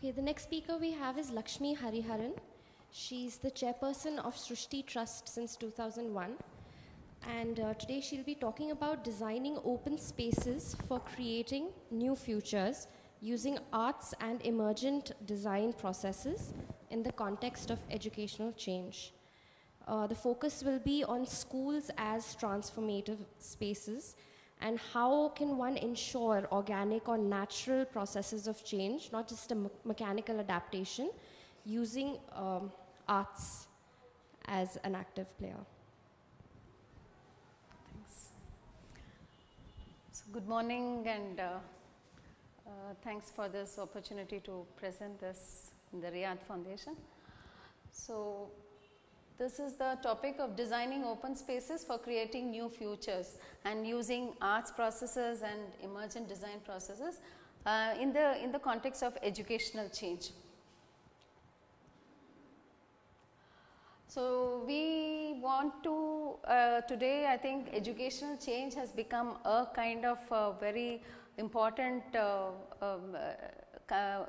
Okay, the next speaker we have is Lakshmi Hariharan. She's the chairperson of Srishti Trust since 2001. And today she'll be talking about designing open spaces for creating new futures using arts and emergent design processes in the context of educational change. The focus will be on schools as transformative spaces and how can one ensure organic or natural processes of change, not just a mechanical adaptation, using arts as an active player. Thanks. So good morning, and thanks for this opportunity to present this in the Riyadh Foundation. So this is the topic of designing open spaces for creating new futures and using arts processes and emergent design processes in the context of educational change. So we want to today, I think educational change has become a kind of very important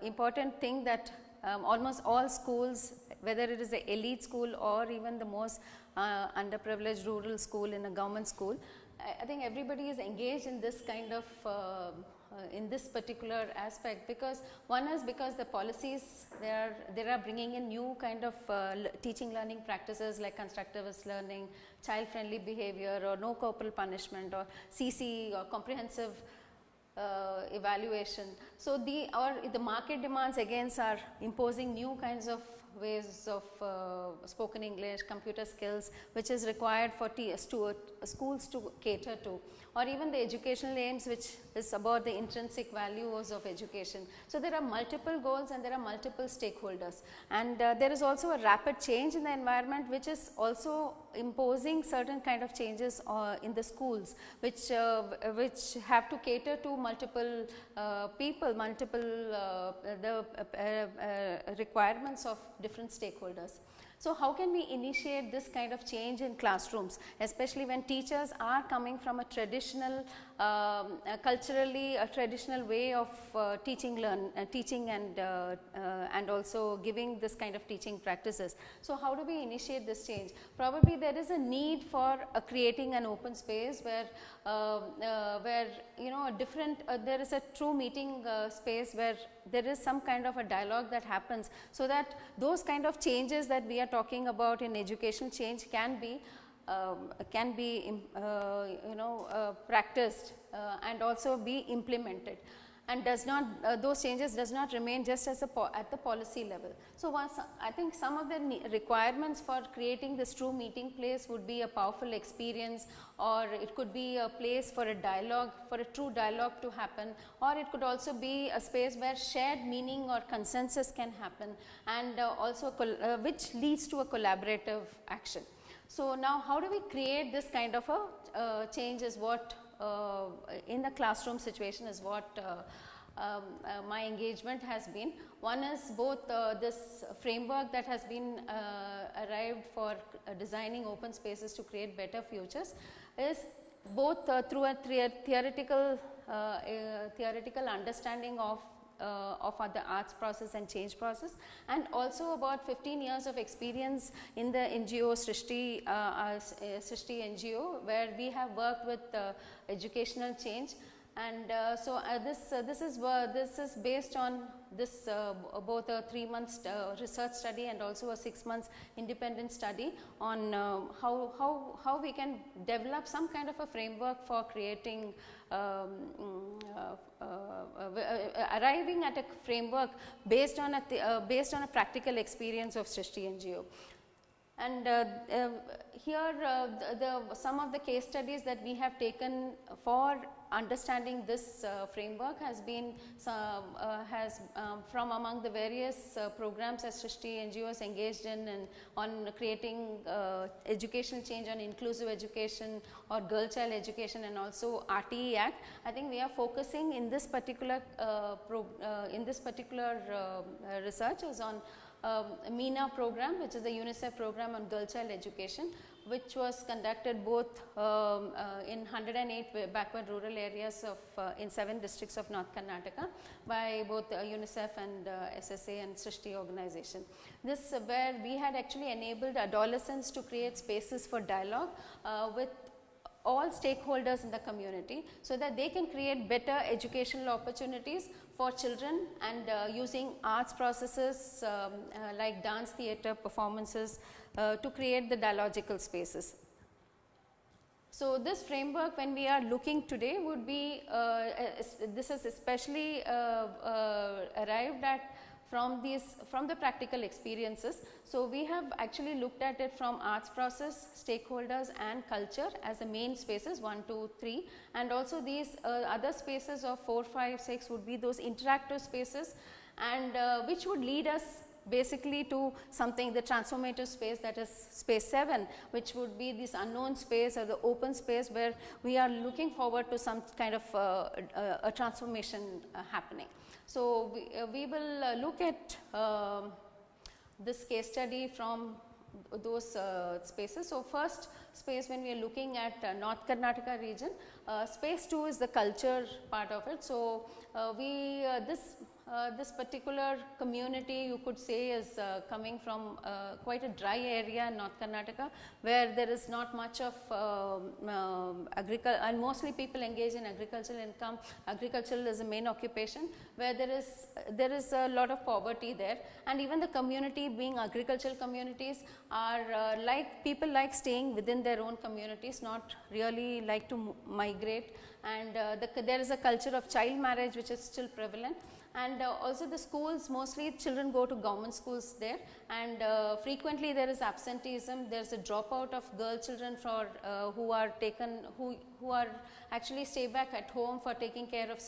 important thing that almost all schools, whether it is an elite school or even the most underprivileged rural school in a government school, I think everybody is engaged in this kind of in this particular aspect, because one is because the policies they are bringing in new kind of teaching learning practices like constructivist learning, child friendly behavior, or no corporal punishment, or CC, or comprehensive evaluation. So the market demands again are imposing new kinds of ways of spoken English, computer skills, which is required for schools to cater to, or even the educational aims, which is about the intrinsic values of education. So there are multiple goals and there are multiple stakeholders, and there is also a rapid change in the environment, which is also imposing certain kind of changes in the schools, which have to cater to multiple people, multiple requirements of different stakeholders. So how can we initiate this kind of change in classrooms, especially when teachers are coming from a traditional, culturally a traditional way of teaching and also giving this kind of teaching practices. So how do we initiate this change? Probably there is a need for creating an open space where you know a different there is a true meeting space where there is some kind of a dialogue that happens, so that those kind of changes that we are talking about in education change can be practiced and also be implemented, and does not those changes does not remain just as at the policy level. So I think some of the requirements for creating this true meeting place would be a powerful experience, or it could be a place for a dialogue, for a true dialogue to happen, or it could also be a space where shared meaning or consensus can happen, and also which leads to a collaborative action. So now how do we create this kind of a change is what in the classroom situation is what my engagement has been. One is both this framework that has been arrived for designing open spaces to create better futures is both through a theoretical understanding of the arts process and change process, and also about 15 years of experience in the NGO Srishti NGO, where we have worked with educational change. And so this is based on this both a 3 months research study and also a 6 months independent study on how we can develop some kind of a framework for creating arriving at a framework based on a practical experience of Srishti NGO. And here some of the case studies that we have taken for understanding this framework has been from among the various programs that Srishti NGO is engaged in, and on creating educational change on inclusive education or girl child education, and also RTE Act. I think we are focusing in this particular research is on MENA program, which is the UNICEF program on girl child education, which was conducted both in 108 backward rural areas of in 7 districts of North Karnataka by both UNICEF and SSA and Srishti organization. This where we had actually enabled adolescents to create spaces for dialogue with all stakeholders in the community, so that they can create better educational opportunities for children, and using arts processes like dance, theatre, performances to create the dialogical spaces. So, this framework, when we are looking today, would be this is especially arrived at from the practical experiences. So, we have actually looked at it from arts process, stakeholders and culture as the main spaces 1, 2, 3, and also these other spaces of 4, 5, 6 would be those interactive spaces, and which would lead us basically to something, the transformative space, that is space 7, which would be this unknown space or the open space where we are looking forward to some kind of a transformation happening. So, we will look at this case study from those spaces. So, first space, when we are looking at North Karnataka region, space 2 is the culture part of it. So, this particular community, you could say, is coming from quite a dry area in North Karnataka, where there is not much of agriculture, and mostly people engage in agricultural income. Agriculture is the main occupation, where there is a lot of poverty there, and even the community, being agricultural communities, are people like staying within their own communities, not really like to migrate, and there is a culture of child marriage which is still prevalent. And also the schools, mostly children go to government schools there, and frequently there is absenteeism. There is a dropout of girl children for who are actually stay back at home for taking care of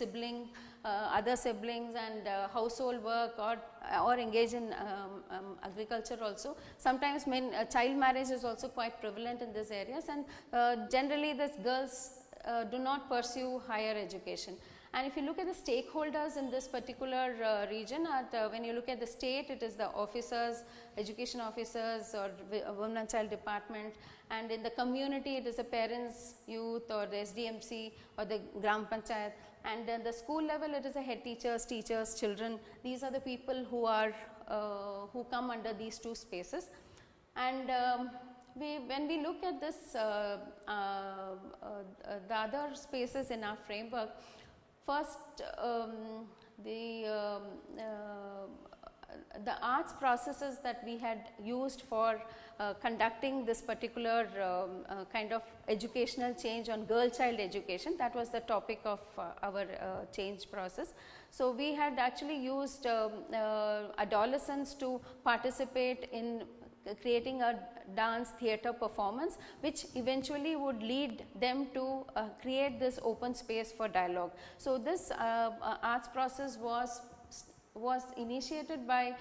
other siblings, and household work, or engage in agriculture also. Sometimes child marriage is also quite prevalent in these areas, and generally these girls do not pursue higher education. And if you look at the stakeholders in this particular region, when you look at the state, it is the officers, education officers, or women and child department, and in the community it is the parents, youth, or the SDMC, or the Gram Panchayat, and then the school level it is the head teachers, children. These are the people who come under these two spaces. And when we look at this, the other spaces in our framework, first, the arts processes that we had used for conducting this particular kind of educational change on girl child education, that was the topic of our change process. So, we had actually used adolescents to participate in creating a dance theatre performance, which eventually would lead them to create this open space for dialogue. So, this arts process was initiated by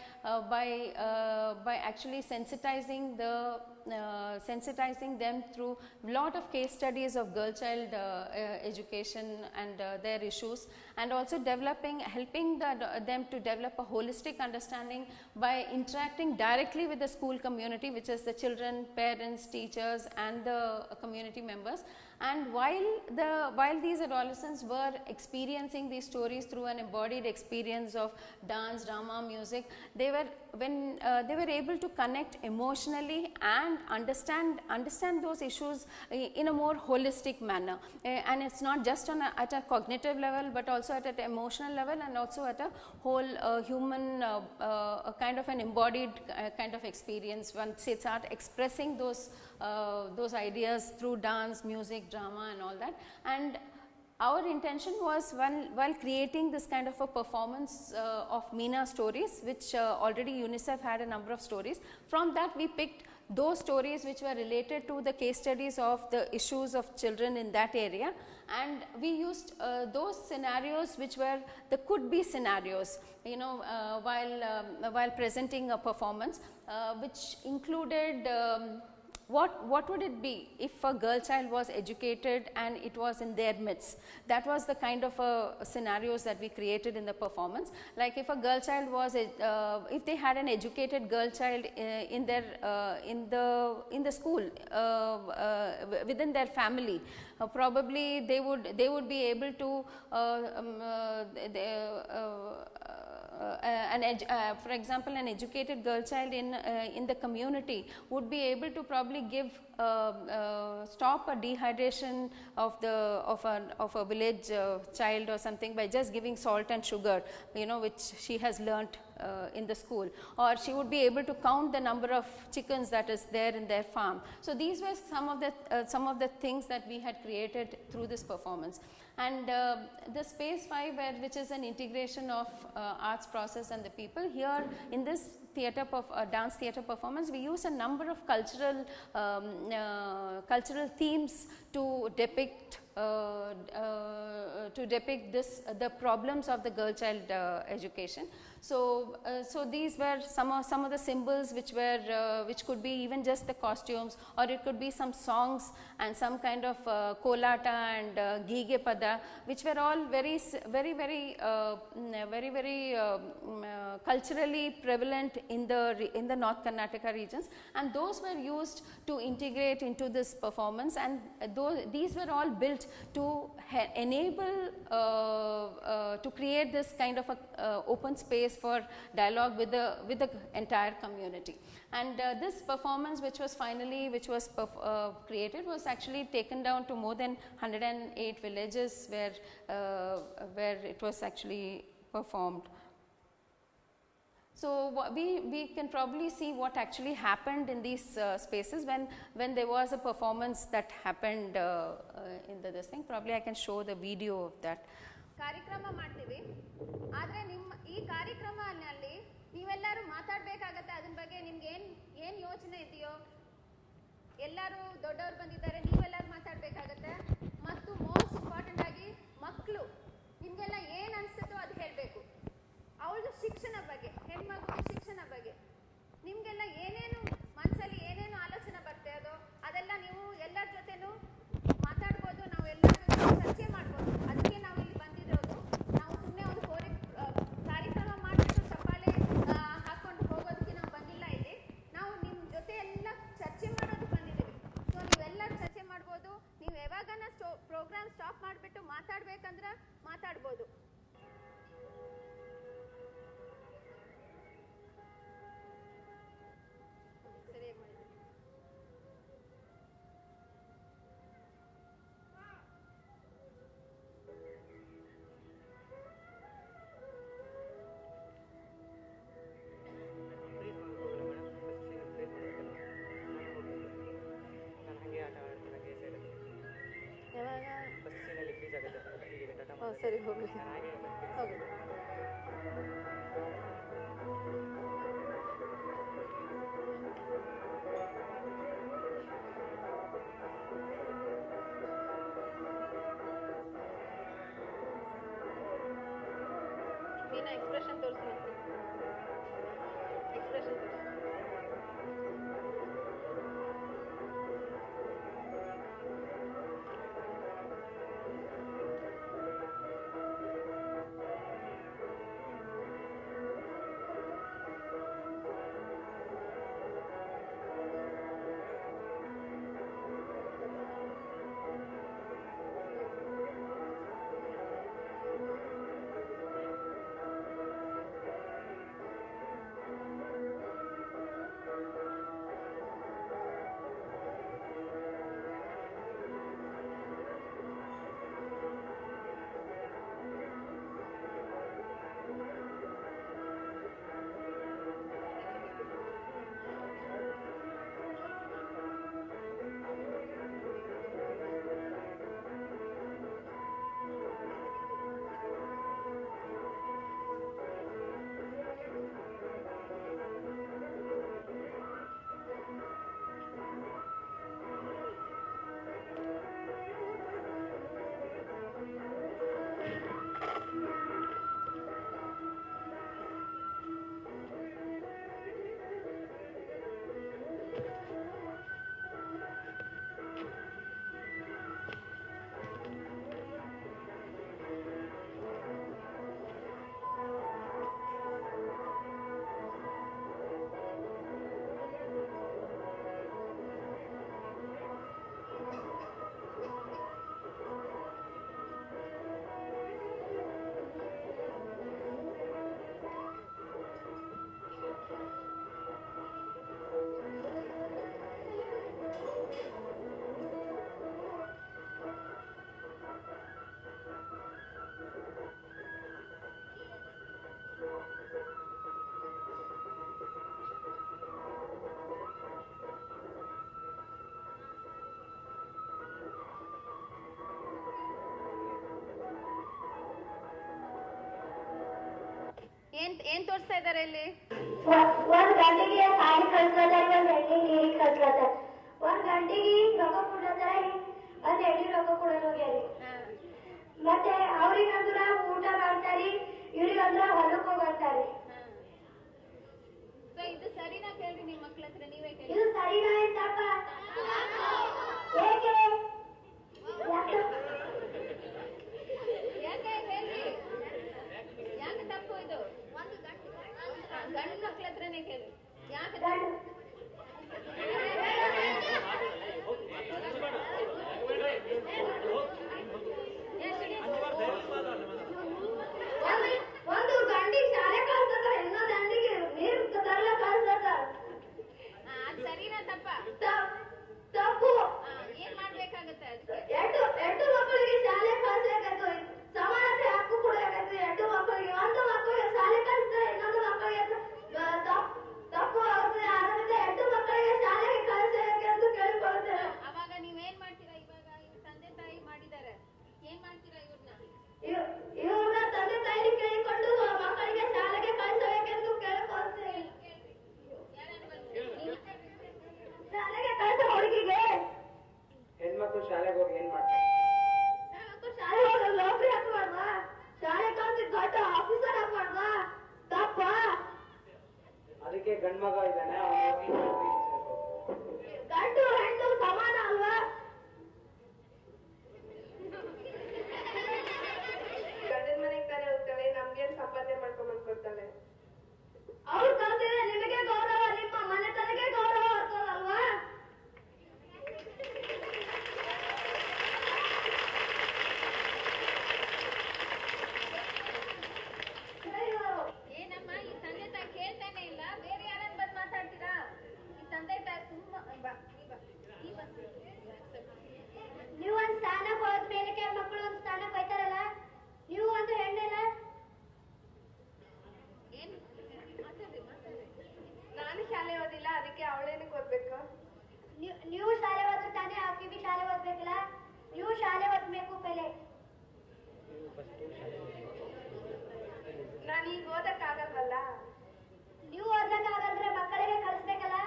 actually sensitizing them through lot of case studies of girl child education and their issues, and also helping them to develop a holistic understanding by interacting directly with the school community, which is the children, parents, teachers, and the community members. And while these adolescents were experiencing these stories through an embodied experience of dance, drama, music, they were able to connect emotionally and understand those issues in a more holistic manner. And it's not just at a cognitive level, but also at an emotional level, and also at a whole human kind of an embodied kind of experience. Once they start expressing those ideas through dance, music, drama, and all that. And our intention was, while creating this kind of a performance of Meena stories, which already UNICEF had a number of stories, from that we picked those stories which were related to the case studies of the issues of children in that area, and we used those scenarios which were the could be scenarios, while presenting a performance, which included what would it be if a girl child was educated and it was in their midst? That was the kind of scenarios that we created in the performance. Like if a girl child was, if they had an educated girl child in their in the school within their family, probably they would be able to for example, an educated girl child in the community would be able to probably give stop a dehydration of a village child or something by just giving salt and sugar, you know, which she has learnt in the school, or she would be able to count the number of chickens that is there in their farm. So these were some of the things that we had created through this performance. And the space 5, which is an integration of arts process and the people, here in this theatre dance theatre performance, we use a number of cultural themes to depict the problems of the girl child education. So, so these were some of the symbols which were which could be even just the costumes, or it could be some songs and some kind of kolata and gige pada, which were all very culturally prevalent in the North Karnataka regions, and those were used to integrate into this performance, and these were all built to enable to create this kind of a open space for dialogue with the entire community. And this performance, which was created, was actually taken down to more than 108 villages where it was actually performed. So we can probably see what actually happened in these spaces when there was a performance that happened in this thing. Probably I can show the video of that. ಕಾರ್ಯಕ್ರಮ ಮಾಡ್ತೀವಿ, ಆದರೆ ನಿಮ್ಮ ಈ ಕಾರ್ಯಕ್ರಮದಲ್ಲಿ ನೀವೆಲ್ಲರೂ ಮಾತಾಡಬೇಕಾಗತ್ತೆ. ಅದರ ಬಗ್ಗೆ ನಿಮ್ಗೆ ಏನು ಯೋಚನೆ ಇದೆಯೋ, ಎಲ್ಲರೂ ದೊಡ್ಡವರು ಬಂದಿದ್ದಾರೆ, ನೀವೆಲ್ಲರೂ ಮಾತಾಡಬೇಕಾಗತ್ತೆ. ಮತ್ತು ಮೋಸ್ಟ್ ಇಂಪಾರ್ಟೆಂಟ್ ಆಗಿ ಮಕ್ಕಳು ನಿಮಗೆಲ್ಲ ಏನು ಅನಿಸುತ್ತೋ ಅದು ಹೇಳಬೇಕು. ಅವಳದು ಶಿಕ್ಷಣ ಬಗ್ಗೆ, ಹೆಣ್ಮಗು ಶಿಕ್ಷಣ ಬಗ್ಗೆ ನಿಮಗೆಲ್ಲ ಏನೇನು ಮನಸ್ಸಲ್ಲಿ ಏನೇನು ಆಲೋಚನೆ ಬರ್ತದೋ ಅದೆಲ್ಲ ನೀವು ಎಲ್ಲರ ಜೊತೆನೂ ಮಾತಾಡ್ಬೋದು, ನಾವು ಎಲ್ಲರ ಜೊತೆ ಚರ್ಚೆ ಮಾಡ್ಬೋದು. ಅದಕ್ಕೆ ನಾವು ಇಲ್ಲಿ ಬಂದಿರೋದು. ನಾವು ಸುಮ್ಮನೆ ಒಂದು ಕಾರ್ಯಕ್ರಮ ಮಾಡಿಬಿಟ್ಟು ಚಪ್ಪಾಳೆ ಹಾಕ್ಕೊಂಡು ಹೋಗೋದಕ್ಕೆ ನಾವು ಬಂದಿಲ್ಲ ಇಲ್ಲಿ. ನಾವು ನಿಮ್ಮ ಜೊತೆ ಎಲ್ಲ ಚರ್ಚೆ ಮಾಡೋದಕ್ಕೆ ಬಂದಿದ್ದೀವಿ. ಸೊ ನೀವೆಲ್ಲರೂ ಚರ್ಚೆ ಮಾಡ್ಬೋದು. ನೀವು ಯಾವಾಗನ ಪ್ರೋಗ್ರಾಮ್ ಸ್ಟಾಪ್ ಮಾಡಿಬಿಟ್ಟು ಮಾತಾಡ್ಬೇಕಂದ್ರೆ ಮಾತಾಡ್ಬೋದು. ಸರಿ ಹೋಗಲಿ ಹೋಗಿ. ಮೀನಾ ಎಕ್ಸ್ಪ್ರೆಷನ್ ತೋರಿಸಿ, ಎಕ್ಸ್ಪ್ರೆಷನ್ ತೋರಿಸಿ. ಏನ್ ತೋರಿಸ್ತಾ ಇದ್ದಾರೆ ಇಲ್ಲಿ? ಒಂದ್ ಗಂಟೆಗೆ ಸಾಯಿ ಕಳ್ಸ್ಕೊತಾರೆ, ಒಂದ್ ಎಣ್ಣೆ ನೀರಿಗೆ ಕಳ್ಸ್ಕೊತಾರೆ. ಒಂದ್ ಗಂಟೆಗೆ ರೊಕ್ಕ ಕೊಡ್ತಾರೆ, ಒಂದ್ ಎಣ್ಣೆ ರೊಕ್ಕ ಕೊಡೋದು ಹೋಗ್ಯಾರಿ. ಮತ್ತೆ ಅವ್ರಿಗಂದ್ರ ಊಟ ಮಾಡ್ತಾರಿ, ಇವ್ರಿಗಂದ್ರ ಹೊಲಕ್ಕೆ ಹೋಗ್ತಾರಿ. ಸೊ ಇದು ಸರಿನಾ ಕೇಳ್ರಿ ನಿಮ್ ಮಕ್ಳ ಹತ್ರ, ನೀವೇ ಕೇಳಿ. ಇದು ಸರಿನಾ ಎಂತಪ್ಪ? ಏಕೆ? ಯಾಕೆ ಹೇಳ್ರಿ, ಯಾಕೆ ತಪ್ಪು ಇದು? ಒಂದು ಗಂಡು ಮಕ್ಳ ಹತ್ರನೇ ಕೇಳಿ, ಯಾಕೆ ಒಂದು ಗಂಡಿಗೆ ಶಾಲೆ ಕಳ್ಸ್ತಾರೆ, ಇನ್ನೊಂದು ಗಂಡಿಗೆ ನೀರು ತರಲ ಕಳ್ಸ್ತಾರೆ. ಅದ್ ಸರಿನಾ ತಪ್ಪ? ತಪ್ಪು. ಏನ್ ಮಾಡ್ಬೇಕಾಗತ್ತೆ ಅದಕ್ಕೆ? ಎರಡು ಮಕ್ಕಳಿಗೆ ಶಾಲೆ ಕಳ್ಸ್ಬೇಕಾಯ್ತು, ಸಮಾನತೆ ಹಕ್ಕು ಕೊಡಬೇಕಾಯ್ತು. ಎರಡು ಮಕ್ಕಳಿಗೆ, ಒಂದು ಮಕ್ಕಳಿಗೆ ಶಾಲೆ ಕಳಿಸ್ತಾರೆ, ಇನ್ನೊಂದು ಮಕ್ಕಳಿಗೆ ತಪ್ಪು ಆಗುತ್ತೆ. ಅದರಿಂದ ಎರಡು ಮಕ್ಕಳಿಗೆ ಶಾಲೆಗೆ ಕಳಿಸಬೇಕೆಂದು ಕೇಳಿಕೊಳ್ಳುತ್ತೇವೆ. ಅವಾಗ ನೀವೇನ್ ಮಾಡ್ತೀರಾ? ಇವಾಗ ಇವ್ರ ತಂದೆ ತಾಯಿ ಮಾಡಿದ್ದಾರೆ, ಏನ್ ಮಾಡ್ತೀರಾ ಇವ್ರನ್ನ? ಇವ್ರನ್ನ ತಂದೆ ತಾಯಿ ಕೇಳಿಕೊಂಡು ಮಕ್ಕಳಿಗೆ ಶಾಲೆಗೆ ಕಳಿಸಬೇಕೆಂದು ಕೇಳಿಕೊಳ್ಳುತ್ತೇವೆ. ಶಾಲೆಗೆ ಕಳಿಸೋ ಹುಡುಗಿಗೆ ಹೆಣ್ಮಕ್ಳು ಶಾಲೆಗೆ ಹೋಗಿ ಏನ್ ಮಾಡ್ತಾರೆ? ಹೆಣ್ಮಕ್ಳು ಶಾಲೆಗೆ ಹೋಗಿ ನೌಕರಿ ಹಾಕಬಾರ್ದಾ? ಶಾಲೆ ಕಳಿಸಿ ದೊಡ್ಡ ಆಫೀಸರ್ ಹಾಕಬಾರ್ದಾ? ತಪ್ಪ. ಅದಕ್ಕೆ ಗಂಡ್ಮಗ ಇದ್ದಾನೆ, ಅವನು ಹೋಗಿ ಗಂಡು ಹೆಣ್ಣು ಸಮಾನ ಅಲ್ವಾ? ಗಂಡನ ಮನೆಗೆ ತಾನೇ ಹೋಗ್ತಾಳೆ, ನಮ್ಗೇನ್ ಸಂಪಾದನೆ ಮಾಡ್ಕೊಂಡ್ ಕೊಡ್ತಾಳೆ? ಅವ್ರು ಕಲ್ತಿದ್ರೆ ನಿಮಗೆ ಗೌರವ, ನಿಮ್ಮ ಮನೆತನಕ್ಕೆ ಗೌರವ ಬರ್ತದಲ್ವಾ? ಏನಮ್ಮ ಈ ತಂದೆ ತಾಯಿ ಕೇಳ್ತಾನೆ ಇಲ್ಲ, ಬೇರೆ ಯಾರನ್ನ ಬಂದ್ ಮಾತಾಡ್ತೀರಾ? ಈ ತಂದೆ ತಾಯಿ ತುಂಬಾ ನೀವು ಒಂದ್ ಸ್ಥಾನಕ್ಕೆ ಹೋದ್ಮೇಲೆ ಮಕ್ಕಳು ಒಂದ್ ಸ್ಥಾನಕ್ಕೆ ಹೋಯ್ತಾರಲ್ಲ, ನೀವು ಒಂದು ಹೆಣ್ಣಲ್ಲ. ಏನ್ ಮಾತಾಡ್ರಿ? ನಾನು ಶಾಲೆ ಓದಿಲ್ಲ, ಅದಕ್ಕೆ ಅವಳೇನಕ್ಕೆ ಓದ್ಬೇಕು? ನೀವು ಶಾಲೆ ಓದ್ರೆ ತಾನೇ ಆಕಿ ಬಿ ಶಾಲೆ ಓದ್ಬೇಕಲ್ಲ. ನೀವು ಶಾಲೆ ಓದ್ಬೇಕು ಪೆಲೆ. ನಾನು ಈಗ ಓದಕ್ ಆಗಲ್ವಲ್ಲ? ನೀವು ಓದ್ಲಕ್ಕಾಗಂದ್ರೆ ಮಕ್ಕಳಿಗೆ ಕಳಿಸ್ಬೇಕಲ್ಲ.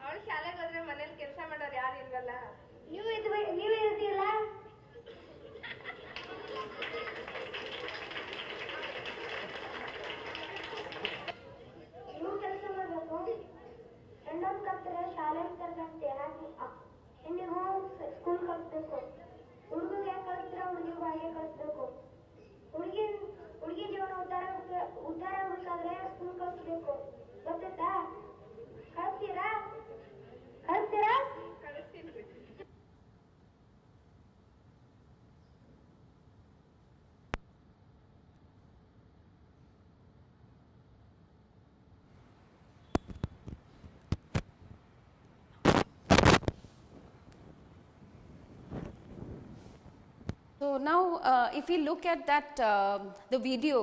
ಅವಳು ಶಾಲೆಗೆ ಹೋದ್ರೆ ಮನೇಲಿ ಕೆಲಸ ಮಾಡೋರು ಯಾರು ಇಲ್ವಲ್ಲ? ನೀವು ಇರ್ತಿಲ್ಲ. ನೀವು ಕೆಲಸ ಮಾಡ್ಬೇಕು. ಹೆಣ್ಣೊಂದು ಕಲ್ತ್ರೆ ಶಾಲೆ ತರಗಂತೆ ಹಾಗೆ ಹೆಣ್ಣಿಗೂ ಸ್ಕೂಲ್ ಕಳಿಸ್ಬೇಕು. ಹುಡುಗಿಗೆ ಕಳಿಸ್ತಾರೆ, ಹುಡುಗಿಗೂ ಹಾಗೆ ಕಳಿಸ್ಬೇಕು. ಹುಡುಗಿ ಜೀವನ ಉದ್ಧಾರ ಆಗ್ಬೇಕಾದ್ರೆ ಸ್ಕೂಲ್ ಕಳಿಸ್ಬೇಕು. ಗೊತ್ತಾಯ್ತಾ? ಕಳಿಸ್ತೀರಾ? ಕಳಿಸ್ತೀನಿ. So now if we look at that the video,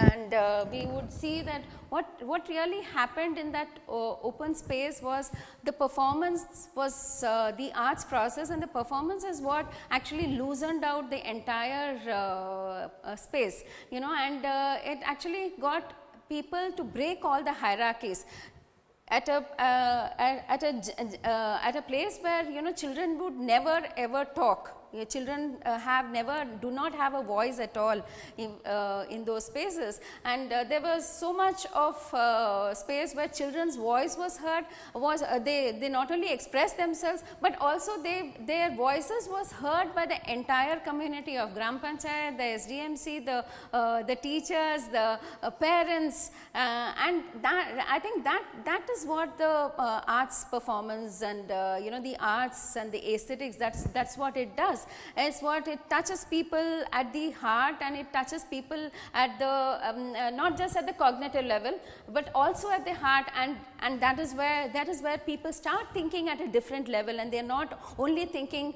and we would see that what really happened in that open space was the performance was the arts process, and the performance is what actually loosened out the entire space, you know, and it actually got people to break all the hierarchies. At a place where, you know, children would never ever talk. Children do not have a voice at all in those spaces, and there was so much of space where children's voice was heard. They not only expressed themselves, but also their voices was heard by the entire community of Gram Panchayat, the SDMC, the teachers, the parents, and that, I think that is what the arts performance and you know, the arts and the aesthetics, that's what it does. It's what it touches people at the heart, and it touches people at the not just at the cognitive level, but also at the heart, and that is where people start thinking at a different level, and they are not only thinking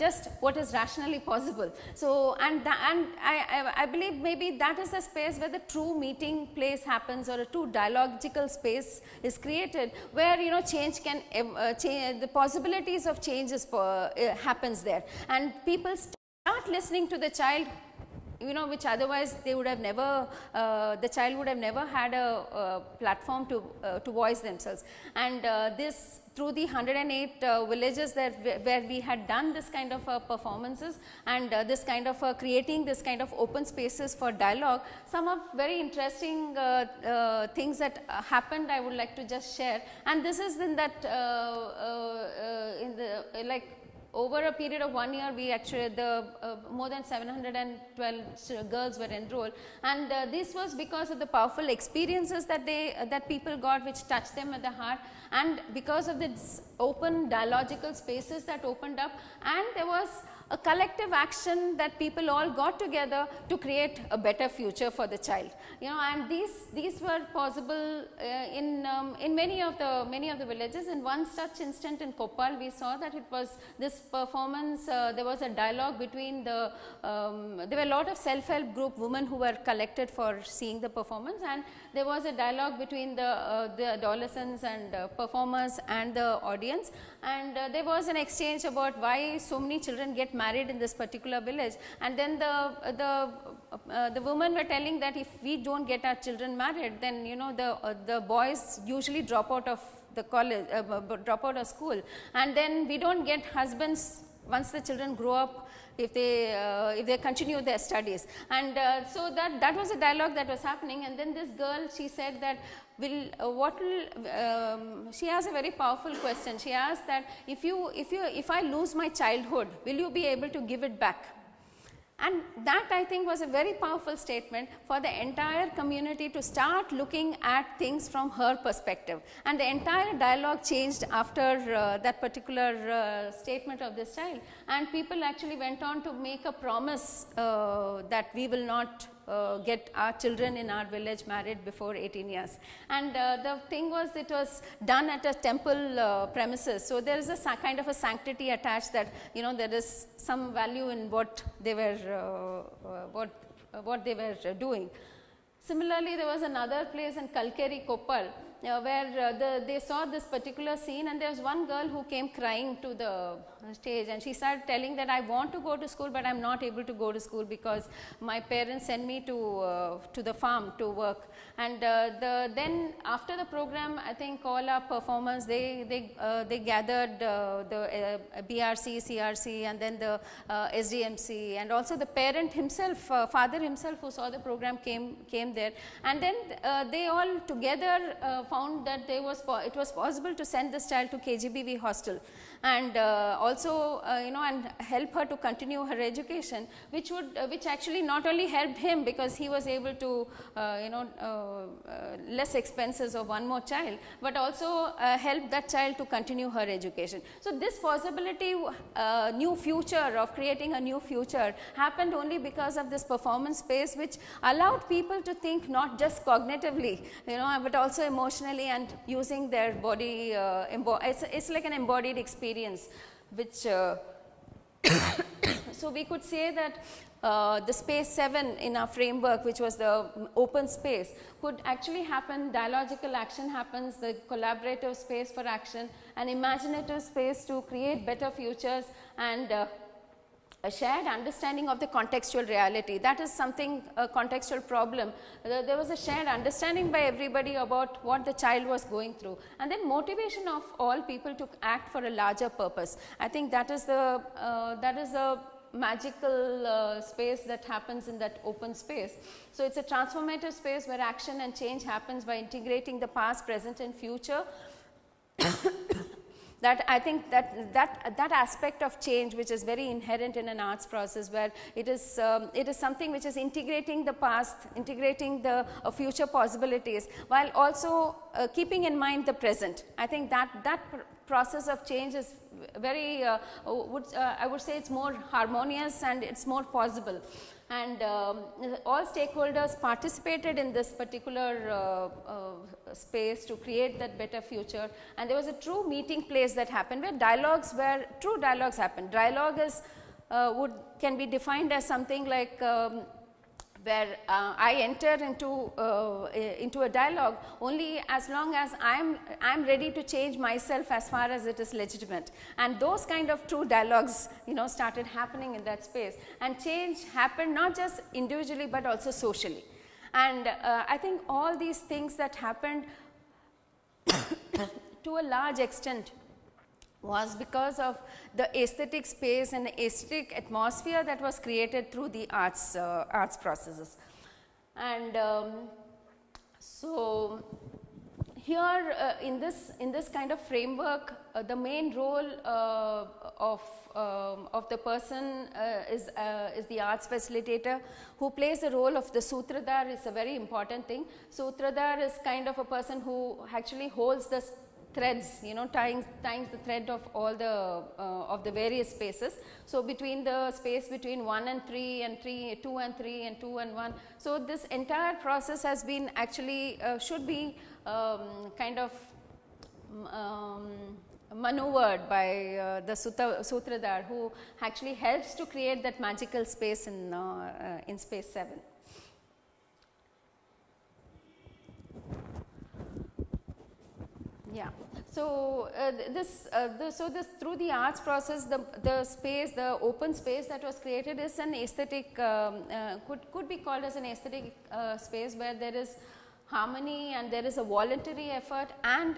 just what is rationally possible. So I believe maybe that is the space where the true meeting place happens, or a true dialogical space is created, where, you know, change can change, the possibilities of change is happens there, and people start listening to the child you know, which otherwise they would have never, the child would have never had a platform to voice themselves. And this, through the 108 villages where we had done this kind of performances and this kind of creating this kind of open spaces for dialogue, some of very interesting things that happened I would like to just share. And this is in that in the like over a period of 1 year, we actually more than 712 girls were enrolled, and this was because of the powerful experiences that people got, which touched them at the heart, and because of this open dialogical spaces that opened up, and there was a collective action that people all got together to create a better future for the child. You know, and these were possible in many of the villages. In one such instant in Koppal, we saw that it was this performance. There was a dialogue between there were a lot of self-help group women who were collected for seeing the performance, and there was a dialogue between the adolescents and performers and the audience, and there was an exchange about why so many children get married in this particular village. And then the women were telling that if we don't get our children married, then you know the boys usually drop out of the college, drop out of school, and then we don't get husbands once the children grow up, if they continue their studies. And so that was a dialogue that was happening. And then this girl, she said that she asked a very powerful question. She asked that if I lose my childhood, will you be able to give it back? And that, I think, was a very powerful statement for the entire community to start looking at things from her perspective. And the entire dialogue changed after that particular statement of this child. And people actually went on to make a promise that we will not get our children in our village married before 18 years. And the thing was, it was done at a temple premises. So there is a kind of a sanctity attached, that you know there is some value in what they were what they were doing. Similarly, there was another place in Kalkeri, Koppal, where they saw this particular scene, and there was one girl who came crying to the stage, and she started telling that I want to go to school, but I am not able to go to school because my parents send me to the farm to work. And then after the program, I think all our performers, they gathered the BRC, CRC, and then the SDMC, and also the parent himself, father himself, who saw the program came there, and then they all together found that it was possible to send this child to KGBV hostel, and also you know, and help her to continue her education, which actually not only helped him because he was able to you know, less expenses of one more child, but also help that child to continue her education. So this possibility, new future of creating a new future, happened only because of this performance space, which allowed people to think not just cognitively, you know, but also emotionally, and using their body. It's like an embodied experience, which so we could say that the space 7 in our framework, which was the open space, could actually happen. Dialogical action happens, the collaborative space for action, an imaginative space to create better futures, and a shared understanding of the contextual reality. That is something, a contextual problem. There was a shared understanding by everybody about what the child was going through, and then motivation of all people to act for a larger purpose. I think that is the magical space that happens in that open space. So it's a transformative space where action and change happens by integrating the past, present, and future. That I think that aspect of change, which is very inherent in an arts process, where it is something which is integrating the past, integrating the future possibilities, while also keeping in mind the present. I think that process of change is very, I would say it's more harmonious and it's more possible. And all stakeholders participated in this particular space to create that better future. And there was a true meeting place that happened, where true dialogues happened. Dialogue is, can be defined as something like where where I enter into a dialogue only as long as I'm ready to change myself as far as it is legitimate. And those kind of true dialogues, you know, started happening in that space, and change happened not just individually but also socially. And I think all these things that happened to a large extent was because of the aesthetic space and the aesthetic atmosphere that was created through the arts processes. And so here in this kind of framework, the main role of the person is the arts facilitator, who plays the role of the sutradhar. Is a very important thing. Sutradhar is kind of a person who actually holds the threads, you know, tying the thread of all the various spaces. So between the space between 1 and 3 and 2 and 3 and 2 and 1. So this entire process has been actually should be kind of maneuvered by the sutradhar, who actually helps to create that magical space in space 7. Yeah. So this through the arts process, the space, the open space that was created is an aesthetic, could be called as an aesthetic space, where there is harmony and there is a voluntary effort, and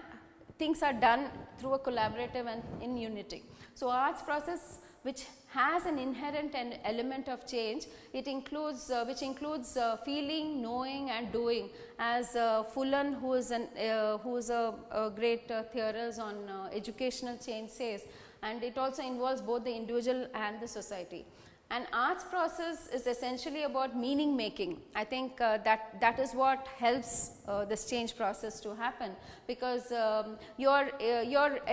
things are done through a collaborative and in unity. So arts process, which has an inherent element of change, it includes which includes feeling, knowing and doing, as Fullan, who is a great theorist on educational change, says, and it also involves both the individual and the society. And arts process is essentially about meaning making. I think that is what helps this change process to happen, because you're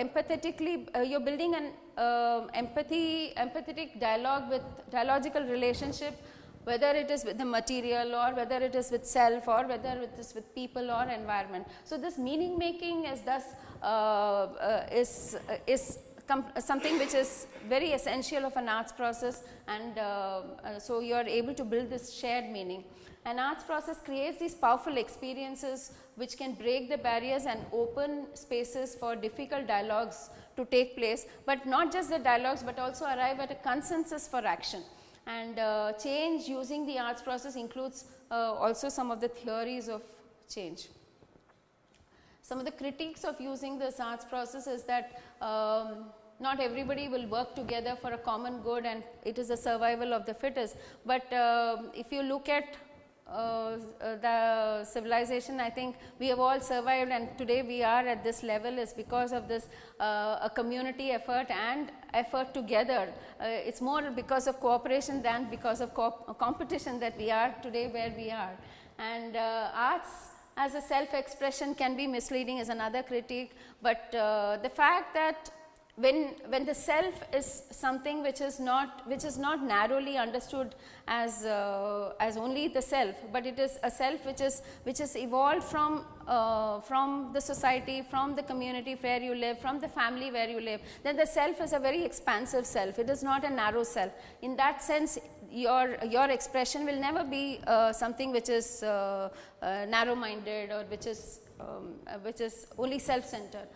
empathetically you're building an empathetic dialogical relationship, whether it is with the material or whether it is with self or whether it is with people or environment. So this meaning making is thus is something which is very essential of an arts process, and so you are able to build this shared meaning. An arts process creates these powerful experiences which can break the barriers and open spaces for difficult dialogues to take place, but not just the dialogues but also arrive at a consensus for action. And change using the arts process includes also some of the theories of change. Some of the critiques of using this arts process is that not everybody will work together for a common good, and it is a survival of the fittest. But if you look at the civilization, I think we have all survived, and today we are at this level is because of this a community effort and effort together. It's more because of cooperation than because of competition that we are today where we are. And arts as a self-expression can be misleading is another critique, but the fact that when the self is something which is not narrowly understood as only the self, but it is a self which is evolved from the society, from the community where you live, from the family where you live, then the self is a very expansive self. It is not a narrow self. In that sense, your expression will never be something which is narrow-minded or which is only self-centered.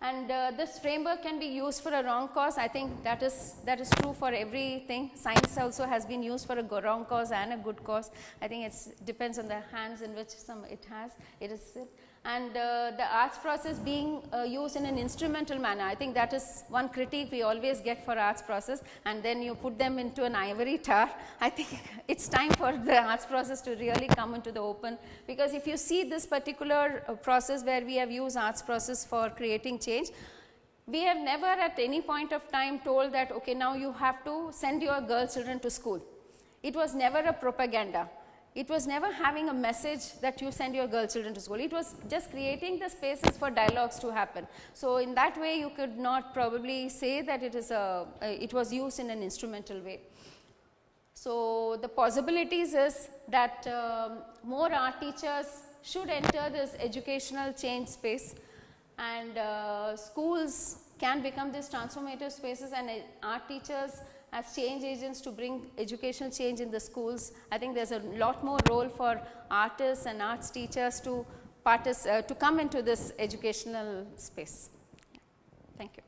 And this framework can be used for a wrong cause. I think that is true for everything. Science also has been used for a wrong cause and a good cause. I think it depends on the hands in which it is. And the arts process being used in an instrumental manner, I think that is one critique we always get for arts process, and then you put them into an ivory tower. I think it's time for the arts process to really come into the open, because if you see this particular process where we have used arts process for creating change, we have never at any point of time told that, okay, now you have to send your girl children to school. It was never a propaganda. It was never having a message that you send your girl children to school. It was just creating the spaces for dialogues to happen. So in that way, you could not probably say that it was used in an instrumental way. So the possibilities is that more art teachers should enter this educational change space, and schools can become these transformative spaces, and art teachers as change agents to bring educational change in the schools. I think there is a lot more role for artists and arts teachers to come into this educational space. Thank you.